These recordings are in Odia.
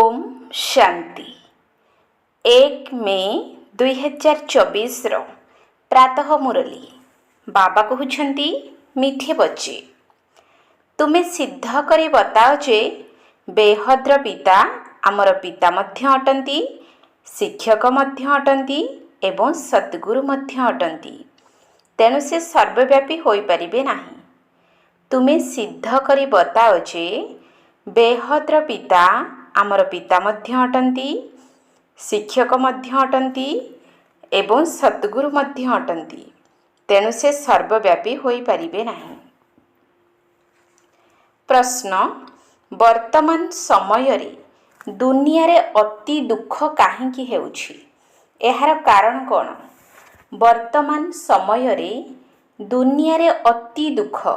ओम शांति 1 मे 2024 प्रातः मुरली बाबा कहते मीठे बच्चे तुम्हें सिद्ध करी बताओ जे बेहद्र पिता आमर पिता मध्य अटंती, शिक्षक मध्य अटंती एवं सद्गुरु मध्य अटंती। तेणु से सर्वव्यापी होई परिबे नाही। तुम्हें सिद्ध करी बताओ जे बेहद्र पिता आमर पिता मध्य अटंती, शिक्षक मध्य अटंती एवं सद्गुरु मध्य अटंती। तेणु से सर्वव्यापी होई परिबे नाही। प्रश्न, वर्तमान समय रे दुनिया रे अति दुख काहेकि हेउछि? एहार कारण कौन? वर्तमान समय रे दुनिया रे अति दुख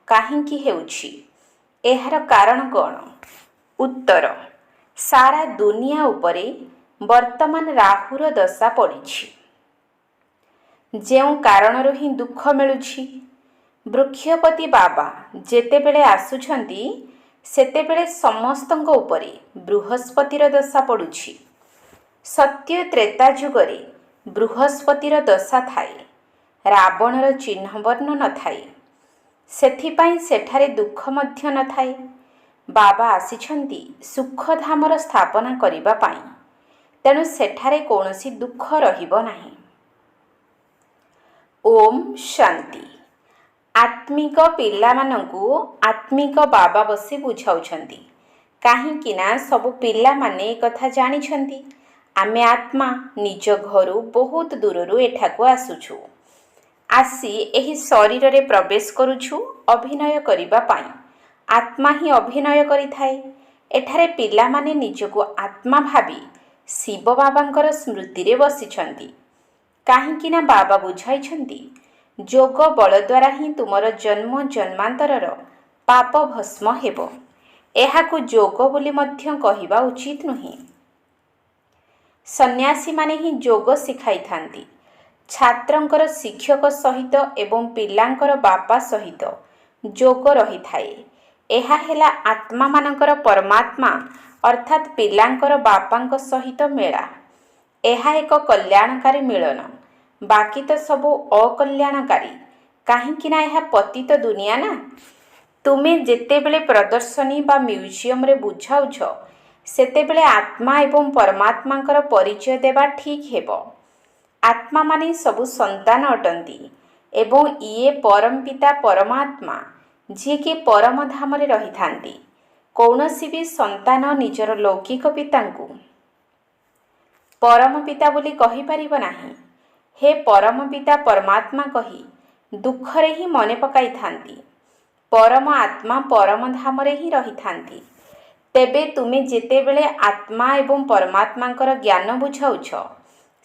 काहेकि हेउछि? एहार कारण कौन? उत्तर, सारा दुनिया उपरे वर्तमान राहुर दशा पड़िछि। जेउ कारणरू ही दुख मिलुछि। वृक्षपति बाबा जेतेबेले आसुछंती सेतेबेले समस्तंक उपरे बृहस्पतिर दशा पड़ुछि। सत्य त्रेता जुगरे बृहस्पतिर दशा थाए, रावणर चिन्ह वर्ण न थाए। सेथिपाई सेठारे दुख मध्य न थाए। बाबा आसिछंती सुखधामर स्थापना करिबा पाई, तेणु सेठारे कौनसी दुख रहिबो नाही। ओम शांति। आत्मिक पिलामानंकु आत्मिक बाबा बसी बुझाउछंती। काहेकि ना सबु पिला माने कथा जानिछंती आमे आत्मा निज घरु बहुत दूररु एठाकु आसुछु। आसी एही शरीर रे प्रवेश करुछु अभिनय करिबा पाई। आत्मा ही अभिनय करिथाए। एठारे पिला माने निजको आत्मा भाबी शिव बाबांकर स्मृति रे बसिछंती। काहेकि ना बाबा बुझाइछंती जोग बल द्वारा ही तुमर जन्म जन्मांतरर पाप भस्म हेबो। एहाकु जोग बोली मध्य कहिबा उचित नुहे। सन्यासी माने ही जोग सिखाई थांती। छात्रंकर शिक्षक सहित एवं पिलांकर बापा सहित जोग रही थाए। एहा हेला आत्मा मानकर परमात्मा अर्थात पिलांकर बापांक सहित मेला। एहा एक कल्याणकारी मिलन। बाकी तो सबो अकल्याणकारी। काहेकि ना एहा पतित दुनिया ना। तुमे जेतेबेले प्रदर्शनी बा म्यूजियम रे बुझाउछ सेतेबेले आत्मा एवं परमात्मांकर परिचय देबा ठीक हेबो। आत्मा माने सबु संतान अटंती एवं इए परम पिता परमात्मा जी कि परम धाम रे रही थांती। कौनसी भी संतान निजर लौकिक पितांकु परम पिता बोली कहि परिबो नाही। हे परम पिता परमात्मा कही दुखरे ही मने पकाई थांती। परम आत्मा परम धाम रे ही रही थांती। तेबे तुमे जेतेबेले आत्मा एवं परमात्मांकर ज्ञान बुझाउछ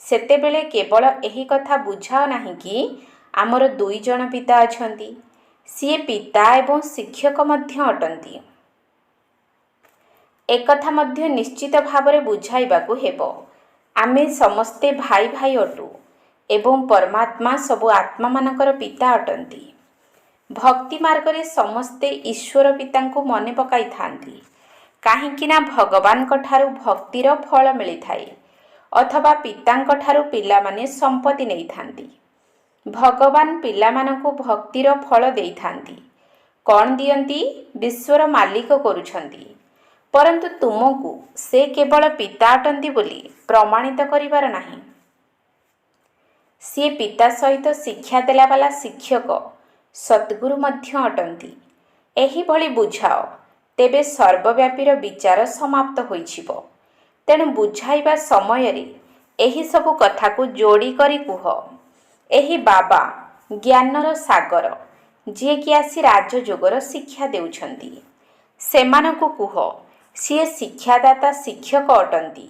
सेतेबेले केवल एही कथा बुझाओ नाही कि आमर दुई जण पिता अछंती। सिए पिता एवं शिक्षक मध्य अटंती। एक कथा मध्य निश्चित भावरे बुझाइबाकु हेबो। आमे समस्ते भाई भाई अटु एवं परमात्मा सबु आत्मा मानकर पिता अटंती। भक्ति मार्ग रे समस्ते ईश्वर पितांकु मने पकाई थांती। काहेकि ना भगवान ठारू भक्तिर फल मिली थाए अथवा पितांक ठारू पिला माने संपत्ति नहीं थांती। भगवान पिला मानकु भक्तिर फल देई थांती। कौन दियंती? विश्वर मालिक करुछंती। परंतु तुमको से केवल पिता अटंती बोली प्रमाणित करिवार नाही। सी पिता सहित शिक्षा देला वाला शिक्षक सद्गुरु मध्य अटंती। एही भली बुझाओ, तेबे सर्वव्यापीर विचार समाप्त होइछिबो। तेणु बुझाइबा समय रे एही सबु कथा को जोड़ी करी कुह। एही बाबा ज्ञानर सागर जे कि आसी राजयोगर शिक्षा देउछंती। सेमानकु कुह सिए शिक्षादाता शिक्षक अटंती।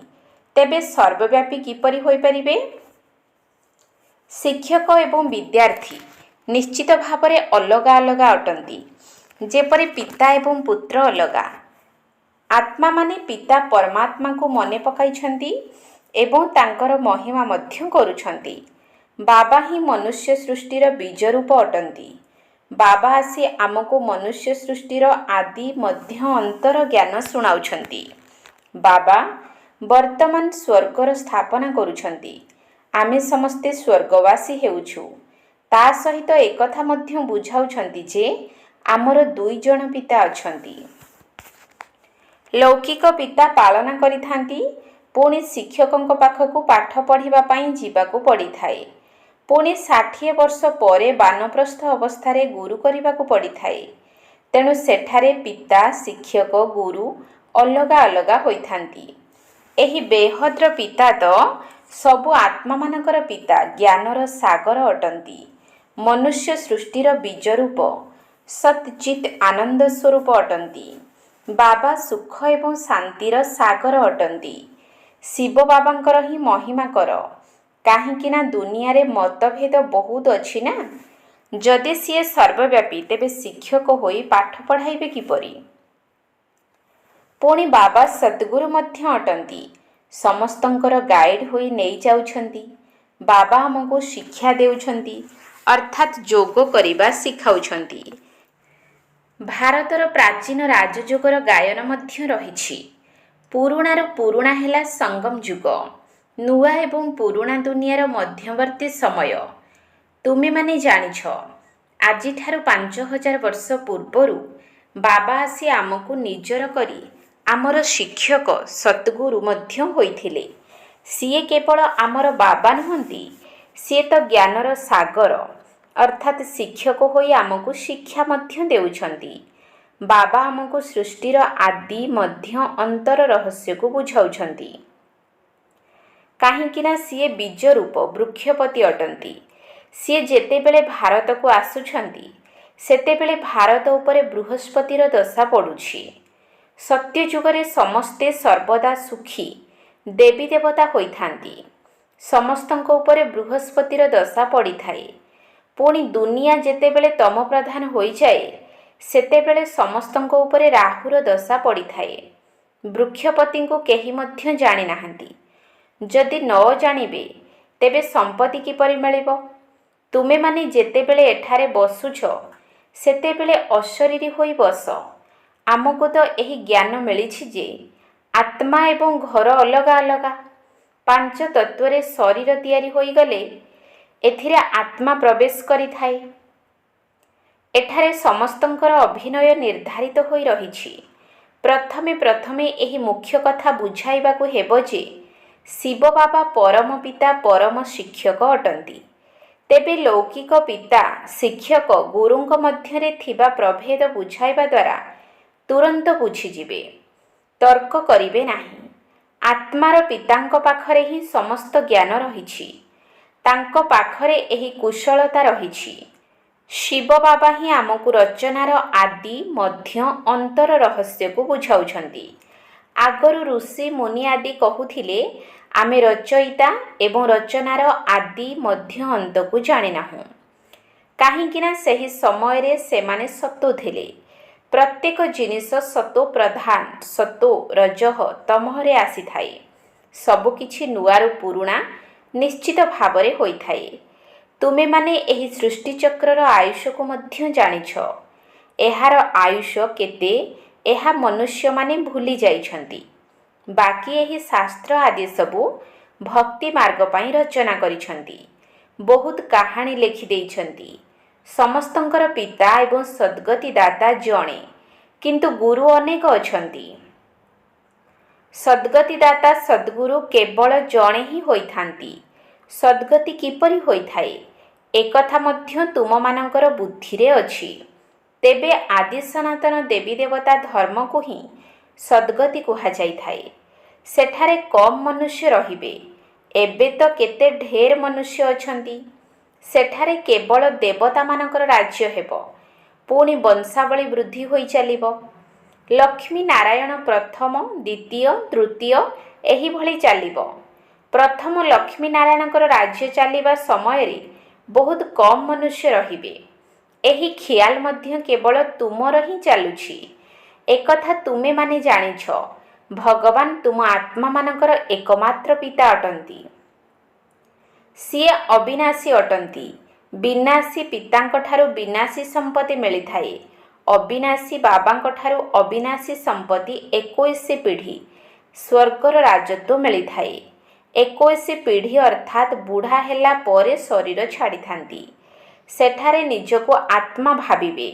तेबे सर्वव्यापी किपरि होई परिबे? शिक्षक एवं विद्यार्थी निश्चित भावरे अलगा अलगा अटंती। जेपरि पिता एवं पुत्र अलगा। आत्मा माने पिता परमात्मा को मने पकाइछंती एवं तांकर महिमा मध्य करुछंती। बाबा ही मनुष्य सृष्टिर बीज रूप अटंती। बाबा आसी आमको मनुष्य सृष्टिर आदि मध्य अंतर ज्ञान शुणाउछंती। ବାବା ବର୍ତ୍ତମାନ ସ୍ୱର୍ଗର ସ୍ଥାପନା କରୁଛନ୍ତି। ଆମେ ସମସ୍ତେ ସ୍ୱର୍ଗବାସୀ ହେଉଛୁ। ତା ସହିତ ଏକଥା ମଧ୍ୟ ବୁଝାଉଛନ୍ତି ଯେ ଆମର 2 ଜଣ ପିତା ଅଛନ୍ତି। ଲୌକିକ ପିତା ପାଳନ କରିଥାନ୍ତି, ପୁଣି ଶିକ୍ଷକଙ୍କ ପାଖକୁ ପାଠ ପଢ଼ିବା ପାଇଁ ଯିବାକୁ ପଡ଼ିଥାଏ। ପୁଣି 60 ବର୍ଷ ପରେ ବାନପ୍ରସ୍ଥ ଅବସ୍ଥାରେ ଗୁରୁ କରିବାକୁ ପଡ଼ିଥାଏ। ତେଣୁ ସେଠାରେ ପିତା, ଶିକ୍ଷକ, ଗୁରୁ ଅଲଗା ଅଲଗା ହୋଇଥାନ୍ତି। ଏହି ବେହଦ୍ର ପିତା ତ ସବୁ ଆତ୍ମାମାନଙ୍କର ପିତା, ଜ୍ଞାନର ସାଗର ଅଟନ୍ତି। ମନୁଷ୍ୟ ସୃଷ୍ଟିର ବୀଜରୂପ, ସତ୍‌ଚିତ୍ ଆନନ୍ଦ ସ୍ୱରୂପ ଅଟନ୍ତି। ବାବା ସୁଖ ଏବଂ ଶାନ୍ତିର ସାଗର ଅଟନ୍ତି। ଶିବ ବାବାଙ୍କର ହିଁ ମହିମା କର, କାହିଁକି ନା ଦୁନିଆରେ ମତଭେଦ ବହୁତ ଅଛି ନା। ଯଦି ସିଏ ସର୍ବବ୍ୟାପୀ, ତେବେ ଶିକ୍ଷକ ହୋଇ ପାଠ ପଢ଼ାଇବେ କିପରି? ପୁଣି ବାବା ସଦ୍‌ଗୁରୁ ମଧ୍ୟ ଅଟନ୍ତି। ସମସ୍ତଙ୍କର ଗାଇଡ୍ ହୋଇ ନେଇଯାଉଛନ୍ତି। ବାବା ଆମକୁ ଶିକ୍ଷା ଦେଉଛନ୍ତି, ଅର୍ଥାତ୍ ଯୋଗ କରିବା ଶିଖାଉଛନ୍ତି। ଭାରତର ପ୍ରାଚୀନ ରାଜଯୋଗର ଗାୟନ ମଧ୍ୟ ରହିଛି। ପୁରୁଣାରୁ ପୁରୁଣା ହେଲା ସଙ୍ଗମ ଯୁଗ, ନୂଆ ଏବଂ ପୁରୁଣା ଦୁନିଆର ମଧ୍ୟବର୍ତ୍ତୀ ସମୟ। ତୁମେମାନେ ଜାଣିଛ, ଆଜିଠାରୁ 5000 ବର୍ଷ ପୂର୍ବରୁ ବାବା ଆସି ଆମକୁ ନିଜର କରି ଆମର ଶିକ୍ଷକ ସଦ୍‌ଗୁରୁ ମଧ୍ୟ ହୋଇଥିଲେ। ସିଏ କେବଳ ଆମର ବାବା ନୁହନ୍ତି, ସିଏ ତ ଜ୍ଞାନର ସାଗର, ଅର୍ଥାତ୍ ଶିକ୍ଷକ ହୋଇ ଆମକୁ ଶିକ୍ଷା ମଧ୍ୟ ଦେଉଛନ୍ତି। ବାବା ଆମକୁ ସୃଷ୍ଟିର ଆଦି, ମଧ୍ୟ, ଅନ୍ତର ରହସ୍ୟକୁ ବୁଝାଉଛନ୍ତି। କାହିଁକି ନା ସିଏ ବୀଜରୂପ ବୃକ୍ଷପତି ଅଟନ୍ତି। ସିଏ ଯେତେବେଳେ ଭାରତକୁ ଆସୁଛନ୍ତି, ସେତେବେଳେ ଭାରତ ଉପରେ ବୃହସ୍ପତିର ଦଶା ପଡ଼ୁଛି। ସତ୍ୟଯୁଗରେ ସମସ୍ତେ ସର୍ବଦା ସୁଖୀ ଦେବୀ ଦେବତା ହୋଇଥାନ୍ତି। ସମସ୍ତଙ୍କ ଉପରେ ବୃହସ୍ପତିର ଦଶା ପଡ଼ିଥାଏ। ପୁଣି ଦୁନିଆ ଯେତେବେଳେ ତମପ୍ରଧାନ ହୋଇଯାଏ, ସେତେବେଳେ ସମସ୍ତଙ୍କ ଉପରେ ରାହୁର ଦଶା ପଡ଼ିଥାଏ। ବୃକ୍ଷପତିଙ୍କୁ କେହି ମଧ୍ୟ ଜାଣିନାହାନ୍ତି। ଯଦି ନ ଜାଣିବେ, ତେବେ ସମ୍ପତ୍ତି କିପରି ମିଳିବ? ତୁମେମାନେ ଯେତେବେଳେ ଏଠାରେ ବସୁଛ, ସେତେବେଳେ ଅଶରୀରୀ ହୋଇ ବସ। ଆମକୁ ତ ଏହି ଜ୍ଞାନ ମିଳିଛି ଯେ ଆତ୍ମା ଏବଂ ଘର ଅଲଗା ଅଲଗା। 5 ତତ୍ତ୍ୱରେ ଶରୀର ତିଆରି ହୋଇଗଲେ ଏଥିରେ ଆତ୍ମା ପ୍ରବେଶ କରିଥାଏ। ଏଠାରେ ସମସ୍ତଙ୍କର ଅଭିନୟ ନିର୍ଦ୍ଧାରିତ ହୋଇ ରହିଛି। ପ୍ରଥମେ ଏହି ମୁଖ୍ୟ କଥା ବୁଝାଇବାକୁ ହେବ ଯେ ଶିବ ବାବା ପରମ ପିତା, ପରମ ଶିକ୍ଷକ ଅଟନ୍ତି। ତେବେ ଲୌକିକ ପିତା, ଶିକ୍ଷକ, ଗୁରୁଙ୍କ ମଧ୍ୟରେ ଥିବା ପ୍ରଭେଦ ବୁଝାଇବା ଦ୍ୱାରା ତୁରନ୍ତ ବୁଝିଯିବେ। ତର୍କ କରିବେ ନାହିଁ। ଆତ୍ମାର ପିତାଙ୍କ ପାଖରେ ହିଁ ସମସ୍ତ ଜ୍ଞାନ ରହିଛି। ତାଙ୍କ ପାଖରେ ଏହି କୁଶଳତା ରହିଛି। ଶିବ ବାବା ହିଁ ଆମକୁ ରଚନାର ଆଦି, ମଧ୍ୟ, ଅନ୍ତର ରହସ୍ୟକୁ ବୁଝାଉଛନ୍ତି। ଆଗରୁ ଋଷି ମୁନି ଆଦି କହୁଥିଲେ, ଆମେ ରଚୟିତା ଏବଂ ରଚନାର ଆଦି, ମଧ୍ୟ, ଅନ୍ତକୁ ଜାଣିନାହୁଁ। କାହିଁକି ନା ସେହି ସମୟରେ ସେମାନେ ସତୋ ଥିଲେ। ପ୍ରତ୍ୟେକ ଜିନିଷ ସତୋ ପ୍ରଧାନ, ସତୋ ରଜଃ ତମଃରେ ଆସିଥାଏ। ସବୁକିଛି ନୂଆରୁ ପୁରୁଣା ନିଶ୍ଚିତ ଭାବରେ ହୋଇଥାଏ। ତୁମେମାନେ ଏହି ସୃଷ୍ଟିଚକ୍ରର ଆୟୁଷକୁ ମଧ୍ୟ ଜାଣିଛ। ଏହାର ଆୟୁଷ କେତେ, ଏହା ମନୁଷ୍ୟମାନେ ଭୁଲି ଯାଇଛନ୍ତି। ବାକି ଏହି ଶାସ୍ତ୍ର ଆଦି ସବୁ ଭକ୍ତି ମାର୍ଗ ପାଇଁ ରଚନା କରିଛନ୍ତି। ବହୁତ କାହାଣୀ ଲେଖିଦେଇଛନ୍ତି। ସମସ୍ତଙ୍କର ପିତା ଏବଂ ସଦ୍‌ଗତି ଦାତା ଜଣେ, କିନ୍ତୁ ଗୁରୁ ଅନେକ ଅଛନ୍ତି। ସଦ୍‌ଗତି ଦାତା ସଦ୍‌ଗୁରୁ କେବଳ ଜଣେ ହିଁ ହୋଇଥାନ୍ତି। ସଦ୍‌ଗତି କିପରି ହୋଇଥାଏ, ଏକଥା ମଧ୍ୟ ତୁମମାନଙ୍କର ବୁଦ୍ଧିରେ ଅଛି। ତେବେ ଆଦି ସନାତନ ଦେବୀ ଦେବତା ଧର୍ମକୁ ହିଁ ସଦ୍‌ଗତି କୁହାଯାଇଥାଏ। ସେଠାରେ କମ୍ ମନୁଷ୍ୟ ରହିବେ। ଏବେ ତ କେତେ ଢେର ମନୁଷ୍ୟ ଅଛନ୍ତି। ସେଠାରେ କେବଳ ଦେବତାମାନଙ୍କର ରାଜ୍ୟ ହେବ। ପୁଣି ବଂଶାବଳୀ ବୃଦ୍ଧି ହୋଇ ଚାଲିବ। ଲକ୍ଷ୍ମୀ ନାରାୟଣ ପ୍ରଥମ, ଦ୍ୱିତୀୟ, ତୃତୀୟ ଏହିଭଳି ଚାଲିବ। ପ୍ରଥମ ଲକ୍ଷ୍ମୀ ନାରାୟଣଙ୍କର ରାଜ୍ୟ ଚାଲିବା ସମୟରେ ବହୁତ କମ୍ ମନୁଷ୍ୟ ରହିବେ। ଏହି ଖିଆଲ ମଧ୍ୟ କେବଳ ତୁମର ହିଁ ଚାଲୁଛି। ଏକଥା ତୁମେମାନେ ଜାଣିଛ, ଭଗବାନ ତୁମ ଆତ୍ମାମାନଙ୍କର ଏକମାତ୍ର ପିତା ଅଟନ୍ତି। ସିଏ ଅବିନାଶୀ ଅଟନ୍ତି। ବିନାଶୀ ପିତାଙ୍କଠାରୁ ବିନାଶୀ ସମ୍ପତ୍ତି ମିଳିଥାଏ। ଅବିନାଶୀ ବାବାଙ୍କଠାରୁ ଅବିନାଶୀ ସମ୍ପତ୍ତି 21 ପିଢ଼ି। ସ୍ୱର୍ଗର ରାଜତ୍ୱ ମିଳିଥାଏ। 21 ପିଢ଼ି ଅର୍ଥାତ୍ ବୁଢ଼ା ହେଲା ପରେ ଶରୀର ଛାଡ଼ିଥାନ୍ତି। ସେଠାରେ ନିଜକୁ ଆତ୍ମା ଭାବିବେ।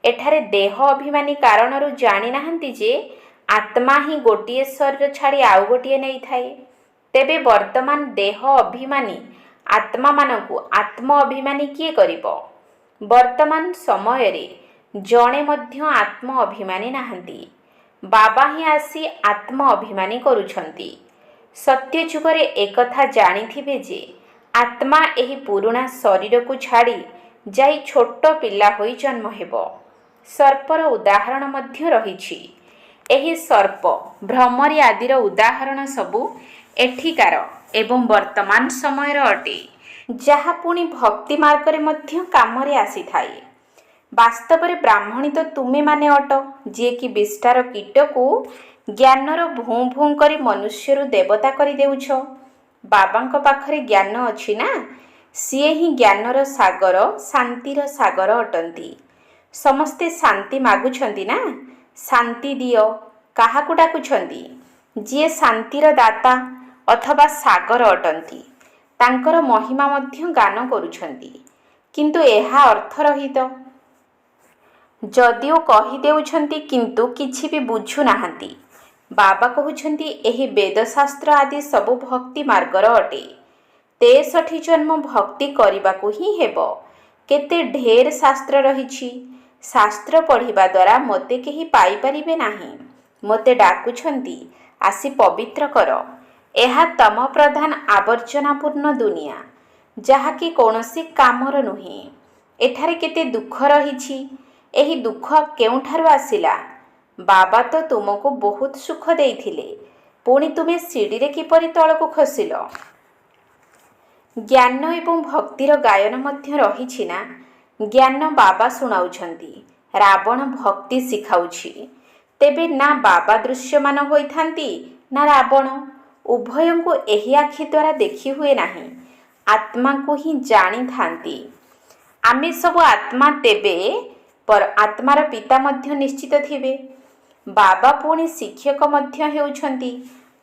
ଏଠାରେ ଦେହ ଅଭିମାନୀ କାରଣରୁ ଜାଣିନାହାନ୍ତି ଯେ ଆତ୍ମା ହିଁ ଗୋଟିଏ ଶରୀର ଛାଡ଼ି ଆଉ ଗୋଟିଏ ନେଇଥାଏ। ତେବେ ବର୍ତ୍ତମାନ ଦେହ ଅଭିମାନୀ ଆତ୍ମାମାନଙ୍କୁ ଆତ୍ମ ଅଭିମାନୀ କିଏ କରିବ? ବର୍ତ୍ତମାନ ସମୟରେ ଜଣେ ମଧ୍ୟ ଆତ୍ମ ଅଭିମାନୀ ନାହାନ୍ତି। ବାବା ହିଁ ଆସି ଆତ୍ମ ଅଭିମାନୀ କରୁଛନ୍ତି। ସତ୍ୟ ଯୁଗରେ ଏକଥା ଜାଣିଥିବେ ଯେ ଆତ୍ମା ଏହି ପୁରୁଣା ଶରୀରକୁ ଛାଡ଼ି ଯାଇ ଛୋଟ ପିଲା ହୋଇ ଜନ୍ମ ହେବ। ସର୍ପର ଉଦାହରଣ ମଧ୍ୟ ରହିଛି। ଏହି ସର୍ପ ଭ୍ରମରୀ ଆଦିର ଉଦାହରଣ ସବୁ ଏଠିକାର ଏବଂ ବର୍ତ୍ତମାନ ସମୟର ଅଟେ, ଯାହା ପୁଣି ଭକ୍ତି ମାର୍ଗରେ ମଧ୍ୟ କାମରେ ଆସିଥାଏ। ବାସ୍ତବରେ ବ୍ରାହ୍ମଣୀ ତ ତୁମେମାନେ ଅଟ, ଯିଏକି ବିଷ୍ଠାର କୀଟକୁ ଜ୍ଞାନର ଭୁଁ ଭୁଁ କରି ମନୁଷ୍ୟରୁ ଦେବତା କରିଦେଉଛ। ବାବାଙ୍କ ପାଖରେ ଜ୍ଞାନ ଅଛି ନା, ସିଏ ହିଁ ଜ୍ଞାନର ସାଗର, ଶାନ୍ତିର ସାଗର ଅଟନ୍ତି। ସମସ୍ତେ ଶାନ୍ତି ମାଗୁଛନ୍ତି ନା, ଶାନ୍ତି ଦିଅ କାହାକୁ ଡାକୁଛନ୍ତି? ଯିଏ ଶାନ୍ତିର ଦାତା ଅଥବା ସାଗର ଅଟନ୍ତି, ତାଙ୍କର ମହିମା ମଧ୍ୟ ଗାନ କରୁଛନ୍ତି। କିନ୍ତୁ ଏହା ଅର୍ଥରହିତ। ଯଦିଓ କହିଦେଉଛନ୍ତି କିନ୍ତୁ କିଛି ବି ବୁଝୁନାହାନ୍ତି। ବାବା କହୁଛନ୍ତି ଏହି ବେଦଶାସ୍ତ୍ର ଆଦି ସବୁ ଭକ୍ତି ମାର୍ଗର ଅଟେ। 63 ଜନ୍ମ ଭକ୍ତି କରିବାକୁ ହିଁ ହେବ। କେତେ ଢେର ଶାସ୍ତ୍ର ରହିଛି। ଶାସ୍ତ୍ର ପଢ଼ିବା ଦ୍ୱାରା ମୋତେ କେହି ପାଇପାରିବେ ନାହିଁ। ମୋତେ ଡାକୁଛନ୍ତି ଆସି ପବିତ୍ର କର। ଏହା ତମ ପ୍ରଧାନ ଆବର୍ଜନାପୂର୍ଣ୍ଣ ଦୁନିଆ, ଯାହାକି କୌଣସି କାମର ନୁହେଁ। ଏଠାରେ କେତେ ଦୁଃଖ ରହିଛି। ଏହି ଦୁଃଖ କେଉଁଠାରୁ ଆସିଲା? ବାବା ତ ତୁମକୁ ବହୁତ ସୁଖ ଦେଇଥିଲେ, ପୁଣି ତୁମେ ସିଡ଼ିରେ କିପରି ତଳକୁ ଖସିଲ? ଜ୍ଞାନ ଏବଂ ଭକ୍ତିର ଗାୟନ ମଧ୍ୟ ରହିଛି ନା। ଜ୍ଞାନ ବାବା ଶୁଣାଉଛନ୍ତି, ରାବଣ ଭକ୍ତି ଶିଖାଉଛି। ତେବେ ନା ବାବା ଦୃଶ୍ୟମାନ ହୋଇଥାନ୍ତି ନା ରାବଣ। ଉଭୟଙ୍କୁ ଏହି ଆଖି ଦ୍ୱାରା ଦେଖି ହୁଏ ନାହିଁ, ଆତ୍ମାକୁ ହିଁ ଜାଣିଥାନ୍ତି। ଆମେ ସବୁ ଆତ୍ମା, ତେବେ ଆତ୍ମାର ପିତା ମଧ୍ୟ ନିଶ୍ଚିତ ଥିବେ। ବାବା ପୁଣି ଶିକ୍ଷକ ମଧ୍ୟ ହେଉଛନ୍ତି,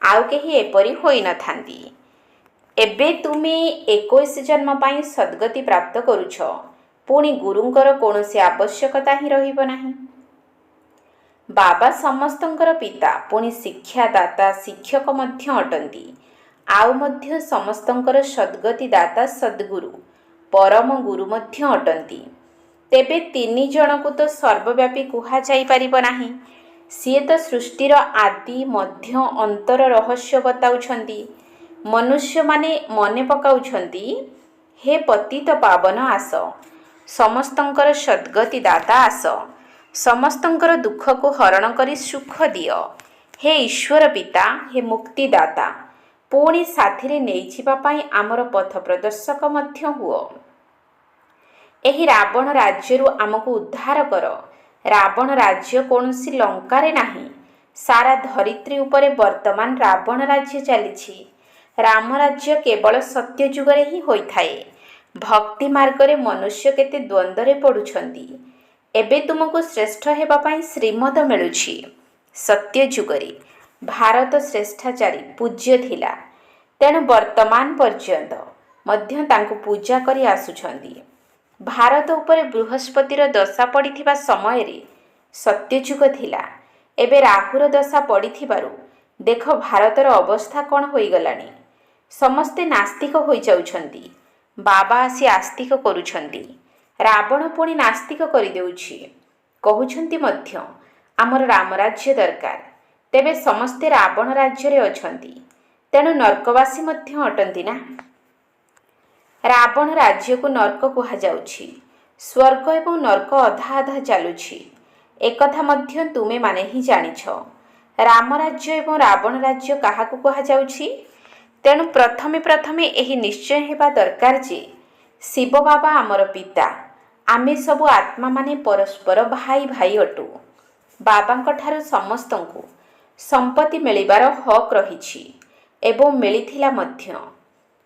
ଆଉ କେହି ଏପରି ହୋଇନଥାନ୍ତି। ଏବେ ତୁମେ 21 ଜନ୍ମ ପାଇଁ ସଦ୍ଗତି ପ୍ରାପ୍ତ କରୁଛ, ପୁଣି ଗୁରୁଙ୍କର କୌଣସି ଆବଶ୍ୟକତା ହିଁ ରହିବ ନାହିଁ। ବାବା ସମସ୍ତଙ୍କର ପିତା, ପୁଣି ଶିକ୍ଷାଦାତା ଶିକ୍ଷକ ମଧ୍ୟ ଅଟନ୍ତି। ଆଉ ମଧ୍ୟ ସମସ୍ତଙ୍କର ସଦ୍ଗତି ଦାତା ସଦ୍ଗୁରୁ, ପରମ ଗୁରୁ ମଧ୍ୟ ଅଟନ୍ତି। ତେବେ 3 ଜଣଙ୍କୁ ତ ସର୍ବବ୍ୟାପୀ କୁହାଯାଇପାରିବ ନାହିଁ। ସିଏ ତ ସୃଷ୍ଟିର ଆଦି ମଧ୍ୟ ଅନ୍ତର ରହସ୍ୟ ବତାଉଛନ୍ତି। ମନୁଷ୍ୟମାନେ ମନେ ପକାଉଛନ୍ତି, ହେ ପତିତ ପାବନ ଆସ, ସମସ୍ତଙ୍କର ସଦ୍ଗତି ଦାତା ଆସ, ସମସ୍ତଙ୍କର ଦୁଃଖକୁ ହରଣ କରି ସୁଖ ଦିଅ। ହେ ଈଶ୍ୱର ପିତା, ହେ ମୁକ୍ତିଦାତା, ପୁଣି ସାଥିରେ ନେଇଯିବା ପାଇଁ ଆମର ପଥ ପ୍ରଦର୍ଶକ ମଧ୍ୟ ହୁଅ। ଏହି ରାବଣ ରାଜ୍ୟରୁ ଆମକୁ ଉଦ୍ଧାର କର। ରାବଣ ରାଜ୍ୟ କୌଣସି ଲଙ୍କାରେ ନାହିଁ। ସାରା ଧରିତ୍ରୀ ଉପରେ ବର୍ତ୍ତମାନ ରାବଣ ରାଜ୍ୟ ଚାଲିଛି। ରାମ ରାଜ୍ୟ କେବଳ ସତ୍ୟ ଯୁଗରେ ହିଁ ହୋଇଥାଏ। ଭକ୍ତି ମାର୍ଗରେ ମନୁଷ୍ୟ କେତେ ଦ୍ୱନ୍ଦ୍ୱରେ ପଡ଼ୁଛନ୍ତି। ଏବେ ତୁମକୁ ଶ୍ରେଷ୍ଠ ହେବା ପାଇଁ ଶ୍ରୀମତ ମିଳୁଛି। ସତ୍ୟ ଯୁଗରେ ଭାରତ ଶ୍ରେଷ୍ଠାଚାରୀ ପୂଜ୍ୟ ଥିଲା, ତେଣୁ ବର୍ତ୍ତମାନ ପର୍ଯ୍ୟନ୍ତ ମଧ୍ୟ ତାଙ୍କୁ ପୂଜା କରି ଆସୁଛନ୍ତି। ଭାରତ ଉପରେ ବୃହସ୍ପତିର ଦଶା ପଡ଼ିଥିବା ସମୟରେ ସତ୍ୟଯୁଗ ଥିଲା। ଏବେ ରାହୁର ଦଶା ପଡ଼ିଥିବାରୁ ଦେଖ ଭାରତର ଅବସ୍ଥା କ'ଣ ହୋଇଗଲାଣି। ସମସ୍ତେ ନାସ୍ତିକ ହୋଇଯାଉଛନ୍ତି। ବାବା ଆସି ଆସ୍ତିକ କରୁଛନ୍ତି। ରାବଣ ପୁଣି ନାସ୍ତିକ କରିଦେଉଛି। କହୁଛନ୍ତି ମଧ୍ୟ ଆମର ରାମରାଜ୍ୟ ଦରକାର। ତେବେ ସମସ୍ତେ ରାବଣ ରାଜ୍ୟରେ ଅଛନ୍ତି, ତେଣୁ ନର୍କବାସୀ ମଧ୍ୟ ଅଟନ୍ତି ନା। ରାବଣ ରାଜ୍ୟକୁ ନର୍କ କୁହାଯାଉଛି। ସ୍ୱର୍ଗ ଏବଂ ନର୍କ ଅଧା ଅଧା ଚାଲୁଛି। ଏକଥା ମଧ୍ୟ ତୁମେମାନେ ହିଁ ଜାଣିଛ। ରାମରାଜ୍ୟ ଏବଂ ରାବଣ ରାଜ୍ୟ କାହାକୁ କୁହାଯାଉଛି? ତେଣୁ ପ୍ରଥମେ ଏହି ନିଶ୍ଚୟ ହେବା ଦରକାର ଯେ ଶିବ ବାବା ଆମର ପିତା। ଆମେ ସବୁ ଆତ୍ମାମାନେ ପରସ୍ପର ଭାଇ ଭାଇ ଅଟୁ। ବାବାଙ୍କଠାରୁ ସମସ୍ତଙ୍କୁ ସମ୍ପତ୍ତି ମିଳିବାର ହକ୍ ରହିଛି ଏବଂ ମିଳିଥିଲା ମଧ୍ୟ।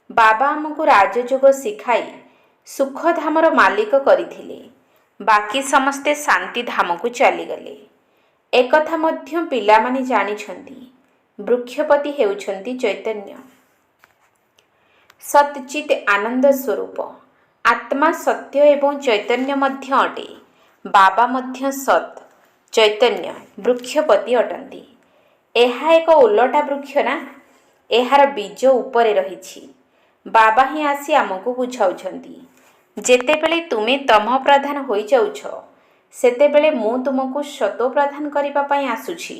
ବାବା ଆମକୁ ରାଜଯୋଗ ଶିଖାଇ ସୁଖଧାମର ମାଲିକ କରିଥିଲେ। ବାକି ସମସ୍ତେ ଶାନ୍ତିଧାମକୁ ଚାଲିଗଲେ। ଏକଥା ମଧ୍ୟ ପିଲାମାନେ ଜାଣିଛନ୍ତି। ବୃକ୍ଷପତି ହେଉଛନ୍ତି ଚୈତନ୍ୟ। ସତ୍‌ଚିତ୍ ଆନନ୍ଦ ସ୍ୱରୂପ। ଆତ୍ମା ସତ୍ୟ ଏବଂ ଚୈତନ୍ୟ ମଧ୍ୟ ଅଟେ। ବାବା ମଧ୍ୟ ସତ୍, ଚୈତନ୍ୟ, ବୃକ୍ଷପତି ଅଟନ୍ତି। ଏହା ଏକ ଓଲଟା ବୃକ୍ଷ ନା? ଏହାର ବୀଜ ଉପରେ ରହିଛି। ବାବା ହିଁ ଆସି ଆମକୁ ବୁଝାଉଛନ୍ତି, ଯେତେବେଳେ ତୁମେ ତମ ପ୍ରଧାନ ହୋଇଯାଉଛ, ସେତେବେଳେ ମୁଁ ତୁମକୁ ସତୋ ପ୍ରଦାନ କରିବା ପାଇଁ ଆସୁଛି।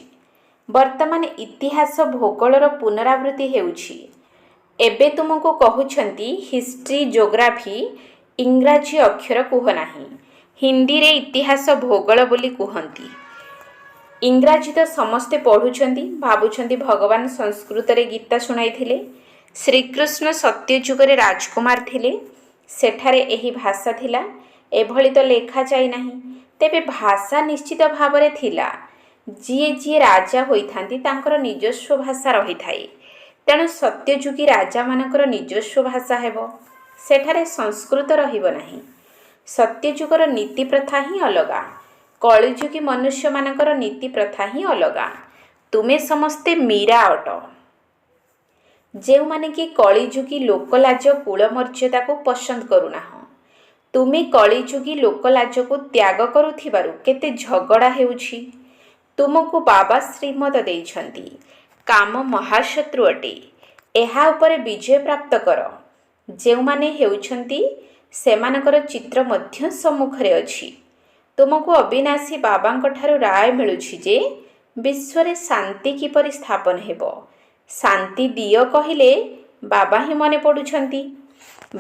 ବର୍ତ୍ତମାନ ଇତିହାସ ଭୂଗୋଳର ପୁନରାବୃତ୍ତି ହେଉଛି। ଏବେ ତୁମକୁ କହୁଛନ୍ତି ହିଷ୍ଟ୍ରି, ଜୋଗ୍ରାଫି, ଇଂରାଜୀ ଅକ୍ଷର କୁହ ନାହିଁ। ହିନ୍ଦୀରେ ଇତିହାସ ଭୂଗୋଳ ବୋଲି କୁହନ୍ତି। ଇଂରାଜୀ ତ ସମସ୍ତେ ପଢ଼ୁଛନ୍ତି, ଭାବୁଛନ୍ତି ଭଗବାନ ସଂସ୍କୃତରେ ଗୀତା ଶୁଣାଇଥିଲେ। ଶ୍ରୀକୃଷ୍ଣ ସତ୍ୟଯୁଗରେ ରାଜକୁମାର ଥିଲେ, ସେଠାରେ ଏହି ଭାଷା ଥିଲା। ଏଭଳି ତ ଲେଖାଯାଇ ନାହିଁ। ତେବେ ଭାଷା ନିଶ୍ଚିତ ଭାବରେ ଥିଲା। ଯିଏ ଯିଏ ରାଜା ହୋଇଥାନ୍ତି ତାଙ୍କର ନିଜସ୍ୱ ଭାଷା ରହିଥାଏ। ତେଣୁ ସତ୍ୟଯୁଗୀ ରାଜାମାନଙ୍କର ନିଜସ୍ୱ ଭାଷା ହେବ, ସେଠାରେ ସଂସ୍କୃତ ରହିବ ନାହିଁ। ସତ୍ୟଯୁଗର ନୀତି ପ୍ରଥା ହିଁ ଅଲଗା, କଳିଯୁଗୀ ମନୁଷ୍ୟମାନଙ୍କର ନୀତି ପ୍ରଥା ହିଁ ଅଲଗା। ତୁମେ ସମସ୍ତେ ମୀରା ଅଟ, ଯେଉଁମାନେ କି କଳିଯୁଗୀ ଲୋକଲାଜ କୁଳମର୍ଯ୍ୟାଦାକୁ ପସନ୍ଦ କରୁନାହଁ। ତୁମେ କଳିଯୁଗୀ ଲୋକଲାଜକୁ ତ୍ୟାଗ କରୁଥିବାରୁ କେତେ ଝଗଡ଼ା ହେଉଛି। ତୁମକୁ ବାବା ଶ୍ରୀମତ ଦେଇଛନ୍ତି, କାମ ମହାଶତ୍ରୁ ଅଟେ, ଏହା ଉପରେ ବିଜୟ ପ୍ରାପ୍ତ କର। ଯେଉଁମାନେ ହେଉଛନ୍ତି ସେମାନଙ୍କର ଚିତ୍ର ମଧ୍ୟ ସମ୍ମୁଖରେ ଅଛି। ତୁମକୁ ଅବିନାଶୀ ବାବାଙ୍କଠାରୁ ରାୟ ମିଳୁଛି ଯେ ବିଶ୍ୱରେ ଶାନ୍ତି କିପରି ସ୍ଥାପନ ହେବ। ଶାନ୍ତି ଦିଅ କହିଲେ ବାବା ହିଁ ମନେ ପଡ଼ୁଛନ୍ତି।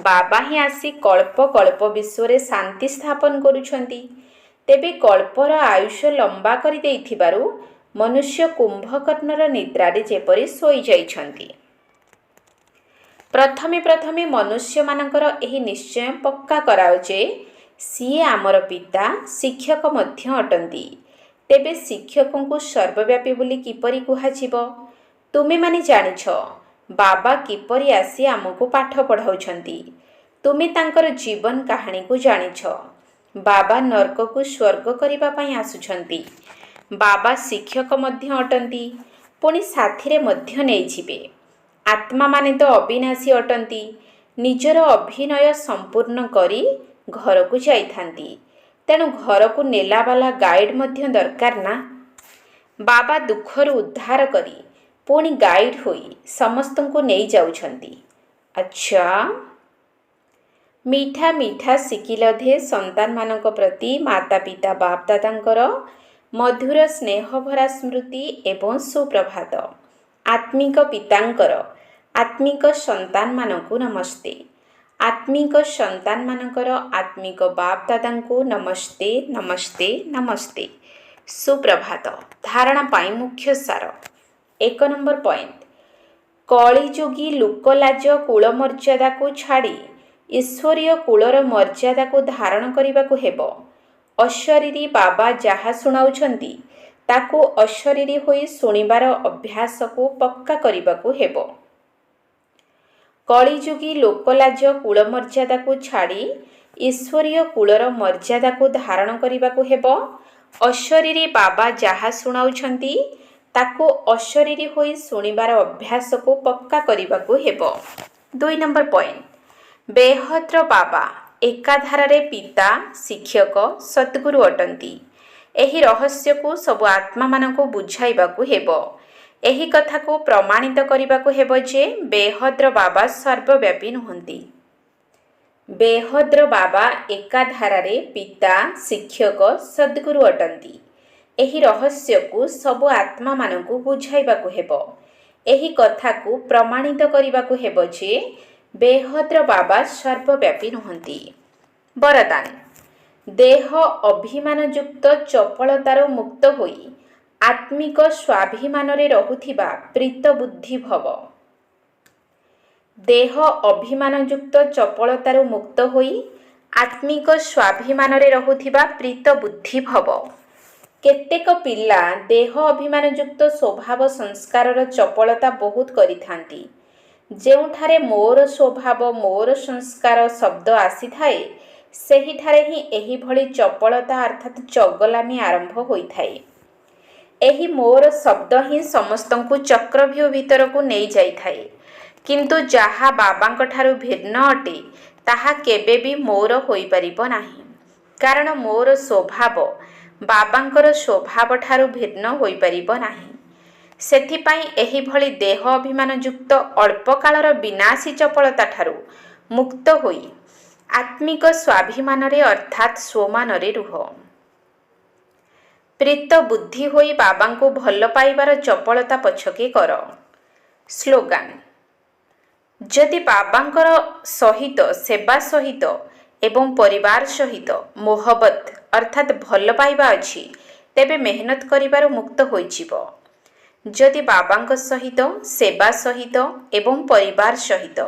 ବାବା ହିଁ ଆସି କଳ୍ପ କଳ୍ପ ବିଶ୍ୱରେ ଶାନ୍ତି ସ୍ଥାପନ କରୁଛନ୍ତି। ତେବେ କଳ୍ପର ଆୟୁଷ ଲମ୍ବା କରିଦେଇଥିବାରୁ ମନୁଷ୍ୟ କୁମ୍ଭକର୍ଣ୍ଣର ନିଦ୍ରାରେ ଯେପରି ଶୋଇଯାଇଛନ୍ତି। ପ୍ରଥମେ ପ୍ରଥମେ ମନୁଷ୍ୟମାନଙ୍କର ଏହି ନିଶ୍ଚୟ ପକ୍କା କରାଅ ଯେ ସିଏ ଆମର ପିତା, ଶିକ୍ଷକ ମଧ୍ୟ ଅଟନ୍ତି। ତେବେ ଶିକ୍ଷକଙ୍କୁ ସର୍ବବ୍ୟାପୀ ବୋଲି କିପରି କୁହାଯିବ? ତୁମେମାନେ ଜାଣିଛ ବାବା କିପରି ଆସି ଆମକୁ ପାଠ ପଢ଼ାଉଛନ୍ତି। ତୁମେ ତାଙ୍କର ଜୀବନ କାହାଣୀକୁ ଜାଣିଛ। ବାବା ନର୍କକୁ ସ୍ୱର୍ଗ କରିବା ପାଇଁ ଆସୁଛନ୍ତି। ବାବା ଶିକ୍ଷକ ମଧ୍ୟ ଅଟନ୍ତି, ପୁଣି ସାଥିରେ ମଧ୍ୟ ନେଇଯିବେ। ଆତ୍ମାମାନେ ତ ଅବିନାଶୀ ଅଟନ୍ତି। ନିଜର ଅଭିନୟ ସମ୍ପୂର୍ଣ୍ଣ କରି ଘରକୁ ଯାଇଥାନ୍ତି। ତେଣୁ ଘରକୁ ନେଲାବାଲା ଗାଇଡ୍ ମଧ୍ୟ ଦରକାର ନା? ବାବା ଦୁଃଖରୁ ଉଦ୍ଧାର କରି ପୁଣି ଗାଇଡ୍ ହୋଇ ସମସ୍ତଙ୍କୁ ନେଇଯାଉଛନ୍ତି। ଆଚ୍ଛା, ମିଠା ମିଠା ଶିକିଲଧେ ସନ୍ତାନମାନଙ୍କ ପ୍ରତି ମାତା ପିତା ବାପ ଦାଦାଙ୍କର ମଧୁର ସ୍ନେହଭରା ସ୍ମୃତି ଏବଂ ସୁପ୍ରଭାତ। ଆତ୍ମିକ ପିତାଙ୍କର ଆତ୍ମିକ ସନ୍ତାନମାନଙ୍କୁ ନମସ୍ତେ। ଆତ୍ମିକ ସନ୍ତାନମାନଙ୍କର ଆତ୍ମିକ ବାପ ଦାଦାଙ୍କୁ ନମସ୍ତେ ନମସ୍ତେ ନମସ୍ତେ। ସୁପ୍ରଭାତ। ଧାରଣା ପାଇଁ ମୁଖ୍ୟ ସାର। 1 ନମ୍ବର ପଏଣ୍ଟ, କଳିଯୁଗୀ ଲୋକଲାଜ କୁଳମର୍ଯ୍ୟାଦାକୁ ଛାଡ଼ି ଈଶ୍ୱରୀୟ କୁଳର ମର୍ଯ୍ୟାଦାକୁ ଧାରଣ କରିବାକୁ ହେବ। ଅଶରୀରୀ ବାବା ଯାହା ଶୁଣାଉଛନ୍ତି ତାକୁ ଅଶରୀରୀ ହୋଇ ଶୁଣିବାର ଅଭ୍ୟାସକୁ ପକ୍କା କରିବାକୁ ହେବ। କଳିଯୁଗୀ ଲୋକଲାଜ କୁଳମର୍ଯ୍ୟାଦାକୁ ଛାଡ଼ି ଈଶ୍ୱରୀୟ କୁଳର ମର୍ଯ୍ୟାଦାକୁ ଧାରଣ କରିବାକୁ ହେବ। ଅଶରୀରୀ ବାବା ଯାହା ଶୁଣାଉଛନ୍ତି ତାକୁ ଅଶରୀରୀ ହୋଇ ଶୁଣିବାର ଅଭ୍ୟାସକୁ ପକ୍କା କରିବାକୁ ହେବ। 2 ନମ୍ବର ପଏଣ୍ଟ, ବେହଦ୍ର ବାବା ଏକାଧାରରେ ପିତା, ଶିକ୍ଷକ, ସଦ୍ଗୁରୁ ଅଟନ୍ତି। ଏହି ରହସ୍ୟକୁ ସବୁ ଆତ୍ମାମାନଙ୍କୁ ବୁଝାଇବାକୁ ହେବ। ଏହି କଥାକୁ ପ୍ରମାଣିତ କରିବାକୁ ହେବ ଯେ ବେହଦ୍ର ବାବା ସର୍ବବ୍ୟାପୀ ନୁହନ୍ତି। ବେହଦ୍ର ବାବା ଏକାଧାରାରେ ପିତା, ଶିକ୍ଷକ, ସଦ୍ଗୁରୁ ଅଟନ୍ତି। ଏହି ରହସ୍ୟକୁ ସବୁ ଆତ୍ମାମାନଙ୍କୁ ବୁଝାଇବାକୁ ହେବ। ଏହି କଥାକୁ ପ୍ରମାଣିତ କରିବାକୁ ହେବ ଯେ ବେହଦ୍ର ବାବା ସର୍ବବ୍ୟାପୀ ନୁହନ୍ତି। ବରଦାନ, ଦେହ ଅଭିମାନଯୁକ୍ତ ଚପଳତାରୁ ମୁକ୍ତ ହୋଇ ଆତ୍ମିକ ସ୍ୱାଭିମାନରେ ରହୁଥିବା ପ୍ରୀତ ବୁଦ୍ଧି ଭବ। ଦେହ ଅଭିମାନଯୁକ୍ତ ଚପଳତାରୁ ମୁକ୍ତ ହୋଇ ଆତ୍ମିକ ସ୍ୱାଭିମାନରେ ରହୁଥିବା ପ୍ରୀତ ବୁଦ୍ଧି ଭବ। କେତେକ ପିଲା ଦେହ ଅଭିମାନଯୁକ୍ତ ସ୍ୱଭାବ ସଂସ୍କାରର ଚପଳତା ବହୁତ କରିଥାନ୍ତି। ଯେଉଁଠାରେ ମୋର ସ୍ୱଭାବ, ମୋର ସଂସ୍କାର ଶବ୍ଦ ଆସିଥାଏ, ସେହିଠାରେ ହିଁ ଏହିଭଳି ଚପଳତା ଅର୍ଥାତ୍ ଚଗଲାମି ଆରମ୍ଭ ହୋଇଥାଏ। ଏହି ମୋର ଶବ୍ଦ ହିଁ ସମସ୍ତଙ୍କୁ ଚକ୍ରବ୍ୟୂହ ଭିତରକୁ ନେଇଯାଇଥାଏ। କିନ୍ତୁ ଯାହା ବାବାଙ୍କଠାରୁ ଭିନ୍ନ ଅଟେ ତାହା କେବେ ବି ମୋର ହୋଇପାରିବ ନାହିଁ। କାରଣ ମୋର ସ୍ୱଭାବ ବାବାଙ୍କର ସ୍ୱଭାବଠାରୁ ଭିନ୍ନ ହୋଇପାରିବ ନାହିଁ। ସେଥିପାଇଁ ଏହିଭଳି ଦେହ ଅଭିମାନଯୁକ୍ତ ଅଳ୍ପକାଳର ବିନାଶୀ ଚପଳତାଠାରୁ ମୁକ୍ତ ହୋଇ ଆତ୍ମିକ ସ୍ୱାଭିମାନରେ ଅର୍ଥାତ୍ ସ୍ୱମାନରେ ରୁହ। ପ୍ରୀତ ବୁଦ୍ଧି ହୋଇ ବାବାଙ୍କୁ ଭଲ ପାଇବାର ଚପଳତା ପଛକେ କର। ସ୍ଲୋଗାନ: ଯଦି ବାବାଙ୍କର ସହିତ ସେବା ସହିତ ଏବଂ ପରିବାର ସହିତ ମୋହବତ ଅର୍ଥାତ୍ ଭଲ ପାଇବା ଅଛି ତେବେ ମେହନତ କରିବାରୁ ମୁକ୍ତ ହୋଇଯିବ। ଯଦି ବାବାଙ୍କ ସହିତ ସେବା ସହିତ ଏବଂ ପରିବାର ସହିତ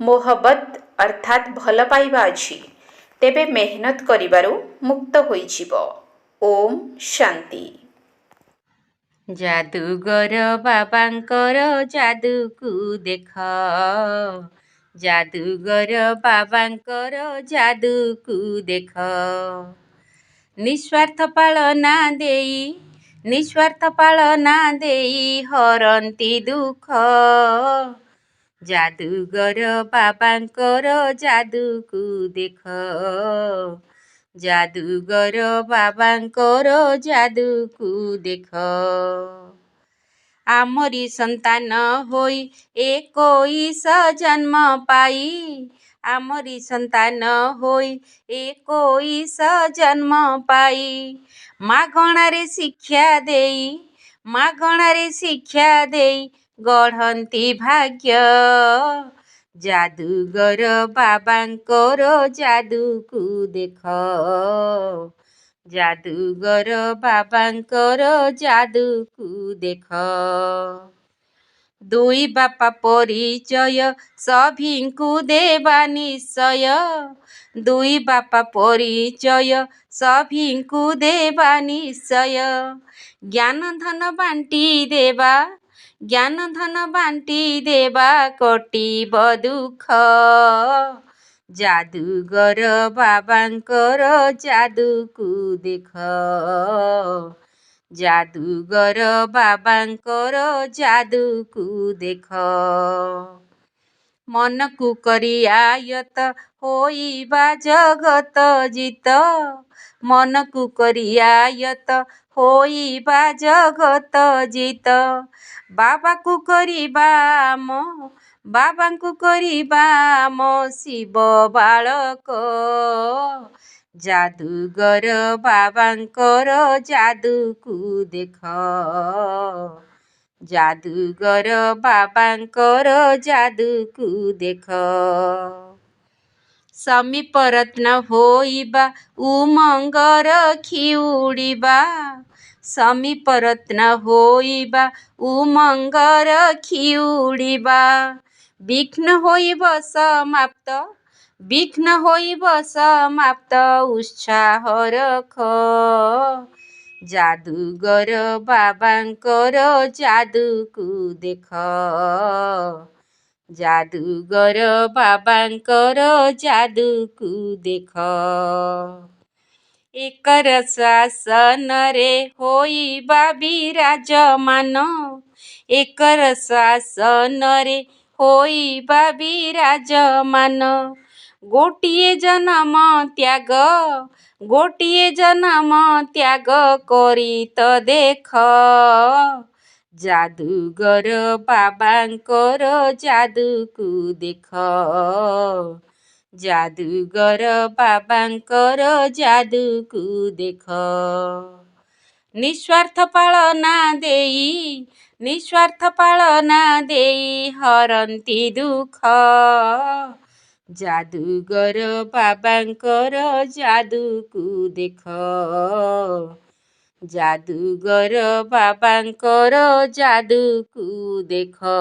ମୋହବତ ଅର୍ଥାତ୍ ଭଲ ପାଇବା ଅଛି ତେବେ ମେହନତ କରିବାରୁ ମୁକ୍ତ ହୋଇଯିବ। ଓମ୍ ଶାନ୍ତି। ଯାଦୁଗର ବାବାଙ୍କର ଯାଦୁକୁ ଦେଖ, ଯାଦୁଗର ବାବାଙ୍କର ଯାଦୁକୁ ଦେଖ। ନିଃସ୍ୱାର୍ଥ ପାଳନା ଦେଇ, ନିଃସ୍ୱାର୍ଥ ପାଳନା ଦେଇ ହରନ୍ତି ଦୁଃଖ। ଯାଦୁଗର ବାବାଙ୍କର ଯାଦୁକୁ ଦେଖ, ଯାଦୁଗର ବାବାଙ୍କର ଯାଦୁକୁ ଦେଖ। ଆମରି ସନ୍ତାନ ହୋଇ 21 ଜନ୍ମ ପାଇ, ଆମରି ସନ୍ତାନ ହୋଇ 21 ଜନ୍ମ ପାଇ, ମାଗଣାରେ ଶିକ୍ଷା ଦେଇ, ମାଗଣାରେ ଶିକ୍ଷା ଦେଇ ଗଢ଼ନ୍ତି ଭାଗ୍ୟ। ଯାଦୁଗର ବାବାଙ୍କର ଯାଦୁକୁ ଦେଖ, ଯାଦୁଗର ବାବାଙ୍କର ଯାଦୁକୁ ଦେଖ। ଦୁଇ ବାପା ପରିଚୟ ସଭିଙ୍କୁ ଦେବା ନିଶ୍ଚୟ, ଦୁଇ ବାପା ପରିଚୟ ସଭିଙ୍କୁ ଦେବା ନିଶ୍ଚୟ। ଜ୍ଞାନ ଧନ ବାଣ୍ଟି ଦେବା, ଜ୍ଞାନ ଧନ ବାଣ୍ଟି ଦେବା କଟିବ ଦୁଃଖ। ଯାଦୁଗର ବାବାଙ୍କର ଯାଦୁକୁ ଦେଖ, ଯାଦୁଗର ବାବାଙ୍କର ଯାଦୁକୁ ଦେଖ। ମନକୁ କରି ଆୟତ ହୋଇବା ଜଗତ ଜିତ, ମନକୁ କରି ଆୟତ ହୋଇବା ଜଗତ ଜିତ। ବାବାକୁ କରିବା ଆମ, ବାବାଙ୍କୁ କରିବା ଆମ ଶିବ ବାଳକ। ଯାଦୁଗର ବାବାଙ୍କର ଯାଦୁକୁ ଦେଖ, ଯାଦୁଗର ବାବାଙ୍କର ଯାଦୁକୁ ଦେଖ। ସମୀପ ରତ୍ନ ହୋଇବା ଉମଙ୍ଗର ଖିଉଡ଼ିବା, ସମୀପ ରତ୍ନ ହୋଇବା ଉମଙ୍ଗର ଖିଉଡ଼ିବା। ବିଘ୍ନ ହୋଇବ ସମାପ୍ତ, ବିଘ୍ନ ହୋଇବ ସମାପ୍ତ ଉତ୍ସାହ ରଖ। ଯାଦୁଗର ବାବାଙ୍କର ଯାଦୁକୁ ଦେଖ, ଯାଦୁଗର ବାବାଙ୍କର ଯାଦୁକୁ ଦେଖ। ଏକର ଶାସନରେ ହୋଇବା ବିରାଜମାନ, ଏକର ଶାସନରେ ହୋଇବା ବିରାଜମାନ। ଗୋଟିଏ ଜନମ ତ୍ୟାଗ, ଗୋଟିଏ ଜନମ ତ୍ୟାଗ କରି ତ ଦେଖ। ଯାଦୁଗର ବାବାଙ୍କର ଯାଦୁକୁ ଦେଖ, ଯାଦୁଗର ବାବାଙ୍କର ଯାଦୁକୁ ଦେଖ। ନିଃସ୍ୱାର୍ଥ ପାଳନା ଦେଇ, ନିଃସ୍ୱାର୍ଥ ପାଳନା ଦେଇ ହରନ୍ତି ଦୁଃଖ। ଯାଦୁଗର ବାବାଙ୍କର ଯାଦୁକୁ ଦେଖ, ଯାଦୁଗର ବାବାଙ୍କର ଯାଦୁକୁ ଦେଖ।